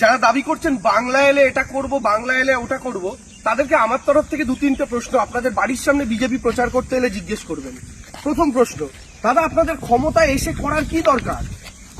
যারা দাবি করছেন বাংলা এলে এটা করব, বাংলা এলে ওটা করব, তাদেরকে আমার তরফ থেকে 2-3টে প্রশ্ন আপনাদের বাড়ির সামনে বিজেপি প্রচার করতে এলে জিজ্ঞেস করবেন। প্রথম প্রশ্ন, দাদা আপনাদের ক্ষমতায় এসে করার কি দরকার?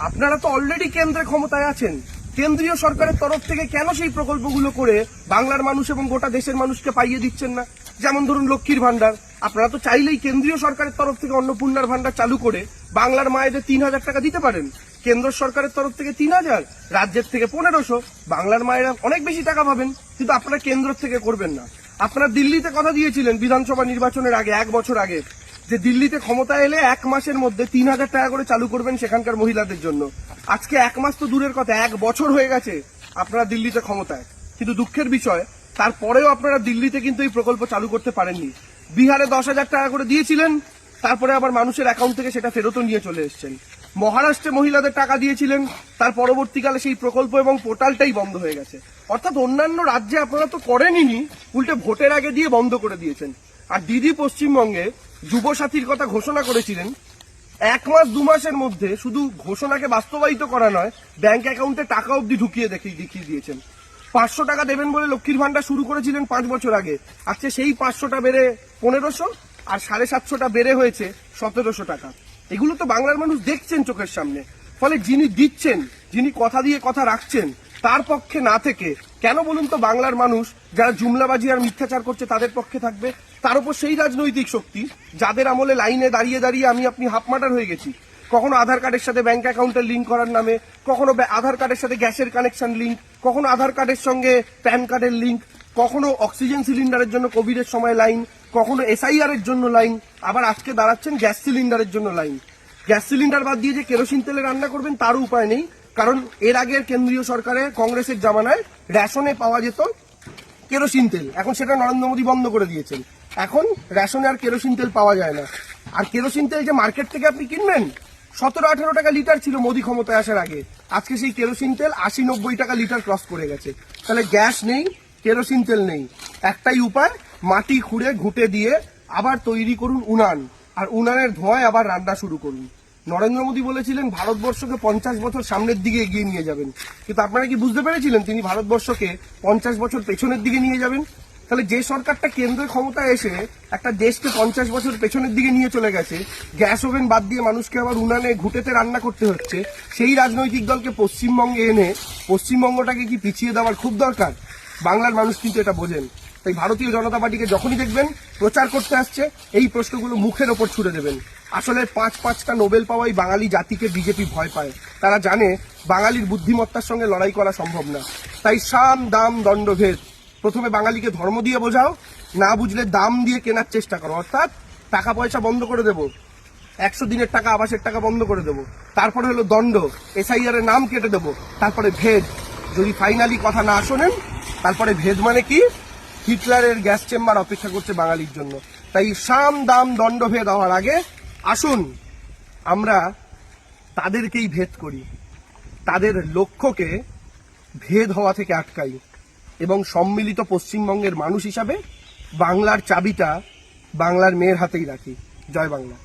আপনারা তো অলরেডি কেন্দ্রে ক্ষমতায় আছেন। কেন্দ্রীয় সরকারের তরফ থেকে কেন সেই প্রকল্পগুলো করে বাংলার মানুষ এবং গোটা দেশের মানুষকে পাইয়ে দিচ্ছেন না? যেমন ধরুন লক্ষ্মীর ভান্ডার, আপনারা তো চাইলেই কেন্দ্রীয় সরকারের তরফ থেকে অন্নপূর্ণার ভান্ডার চালু করে বাংলার মায়েদের 3,000 টাকা দিতে পারেন। কেন্দ্র সরকারের তরফ থেকে 3,000, রাজ্যের থেকে 1,500, বাংলার মায়েরা অনেক বেশি টাকা পাবেন। কিন্তু আপনারা কেন্দ্র থেকে করবেন না। আপনারা দিল্লিতে কথা দিয়েছিলেন বিধানসভা নির্বাচনের আগে, 1 বছর আগে, যে দিল্লিতে ক্ষমতা এলে 1 মাসের মধ্যে 3,000 টাকা করে চালু করবেন সেখানকার মহিলাদের জন্য। আজকে 1 মাস তো দূরের কথা, 1 বছর হয়ে গেছে আপনারা দিল্লিতে ক্ষমতায়। কিন্তু দুঃখের বিষয়, তারপরেও আপনারা দিল্লিতে কিন্তু এই প্রকল্প চালু করতে পারেননি। বিহারে 10,000 টাকা করে দিয়েছিলেন, তারপরে আবার মানুষের অ্যাকাউন্ট থেকে সেটা ফেরতও নিয়ে চলে এসেছেন। মহারাষ্ট্রে মহিলাদের টাকা দিয়েছিলেন, তার পরবর্তীকালে সেই প্রকল্প এবং পোর্টালটাই বন্ধ হয়ে গেছে। অর্থাৎ অন্যান্য রাজ্যে আপনারা তো করেনই, উল্টে ভোটের আগে দিয়ে বন্ধ করে দিয়েছেন। আর দিদি পশ্চিমবঙ্গে যুবসাথীর কথা ঘোষণা করেছিলেন, 1 মাস 2 মাসের মধ্যে শুধু ঘোষণাকে বাস্তবায়িত করা নয়, ব্যাংক অ্যাকাউন্টে টাকা অবধি ঢুকিয়ে দেখিয়ে দিয়েছেন। 500 টাকা দেবেন বলে লক্ষ্মীর ভান্ডার শুরু করেছিলেন 5 বছর আগে, আজকে সেই 500টা বেড়ে 1,500 আর 750টা বেড়ে হয়েছে 1,700 টাকা। এগুলো তো বাংলার মানুষ দেখছেন চোখের সামনে। ফলে যিনি দিচ্ছেন, যিনি কথা দিয়ে কথা রাখছেন, তার পক্ষে না থেকে কেন বলুন তো বাংলার মানুষ যারা জুমলাবাজি আর মিথ্যাচার করছে তাদের পক্ষে থাকবে? তার উপর সেই রাজনৈতিক শক্তি যাদের আমলে লাইনে দাঁড়িয়ে দাঁড়িয়ে আমি হাফ মার্টার হয়ে গেছি। কখনো আধার কার্ডের সাথে ব্যাংক অ্যাকাউন্টের লিঙ্ক করার নামে, কখনো আধার কার্ডের সাথে গ্যাসের কানেকশন লিঙ্ক, কখনো আধার কার্ডের সঙ্গে প্যান কার্ডের লিঙ্ক, কখনো অক্সিজেন সিলিন্ডারের জন্য কোভিডের সময় লাইন, কখনো SIR এর জন্য লাইন, আবার আজকে দাঁড়াচ্ছেন গ্যাস সিলিন্ডারের জন্য লাইন। গ্যাস সিলিন্ডার বাদ দিয়ে যে কেরোসিন তেলে রান্না করবেন তারও উপায় নেই, কারণ এর আগের কেন্দ্রীয় সরকারের কংগ্রেসের জামানায় রেশনে পাওয়া যেত কেরোসিন তেল, এখন সেটা নরেন্দ্র মোদী বন্ধ করে দিয়েছেন। এখন রেশনে আর কেরোসিন তেল পাওয়া যায় না। আর কেরোসিন তেল যে মার্কেট থেকে আপনি কিনবেন, 17-18 টাকা লিটার ছিল মোদী ক্ষমতায় আসার আগে, আজকে সেই কেরোসিন তেল 80-90 টাকা লিটার ক্রস করে গেছে। তাহলে গ্যাস নেই, কেরোসিন তেল নেই, একটাই উপায়, মাটি খুঁড়ে ঘুঁটে দিয়ে আবার তৈরি করুন উনান, আর উনানের ধোঁয়ায় আবার রান্না শুরু করুন। নরেন্দ্র মোদী বলেছিলেন ভারতবর্ষকে 50 বছর সামনের দিকে এগিয়ে নিয়ে যাবেন, কিন্তু আপনারা কি বুঝতে পেরেছিলেন তিনি ভারতবর্ষকে 50 বছর পেছনের দিকে নিয়ে যাবেন? তাহলে যে সরকারটা কেন্দ্রের ক্ষমতায় এসে একটা দেশকে 50 বছর পেছনের দিকে নিয়ে চলে গেছে, গ্যাস ওভেন বাদ দিয়ে মানুষকে আবার উনানে ঘুঁটেতে রান্না করতে হচ্ছে, সেই রাজনৈতিক দলকে পশ্চিমবঙ্গে এনে পশ্চিমবঙ্গটাকে কি পিছিয়ে দেওয়ার খুব দরকার? বাংলার মানুষ কিন্তু এটা বোঝেন। তাই ভারতীয় জনতা পার্টিকে যখনই দেখবেন প্রচার করতে আসছে, এই প্রশ্নগুলো মুখের ওপর ছুড়ে দেবেন। আসলে 5-5টা নোবেল পাওয়াই বাঙালি জাতিকে বিজেপি ভয় পায়। তারা জানে বাঙালির বুদ্ধিমত্তার সঙ্গে লড়াই করা সম্ভব না। তাই সাম দাম দণ্ডভেদ, প্রথমে বাঙালিকে ধর্ম দিয়ে বোঝাও, না বুঝলে দাম দিয়ে কেনার চেষ্টা করো। অর্থাৎ টাকা পয়সা বন্ধ করে দেবো, 100 দিনের টাকা আবাসের টাকা বন্ধ করে দেবো, তারপরে হলো দণ্ড, SIR এর নাম কেটে দেবো, তারপরে ভেদ। যদি ফাইনালি কথা না শোনেন, তারপরে ভেদ মানে কি? হিটলারের গ্যাস চেম্বার অপেক্ষা করছে বাঙালির জন্য। তাই সাম দাম দণ্ডভেদ হওয়ার আগে আসুন আমরা তাদেরকেই ভেদ করি, তাদের লক্ষ্যকে ভেদ হওয়া থেকে আটকাই, এবং সম্মিলিত পশ্চিমবঙ্গের মানুষ হিসাবে বাংলার চাবিটা বাংলার মেয়ের হাতেই রাখি। জয় বাংলা।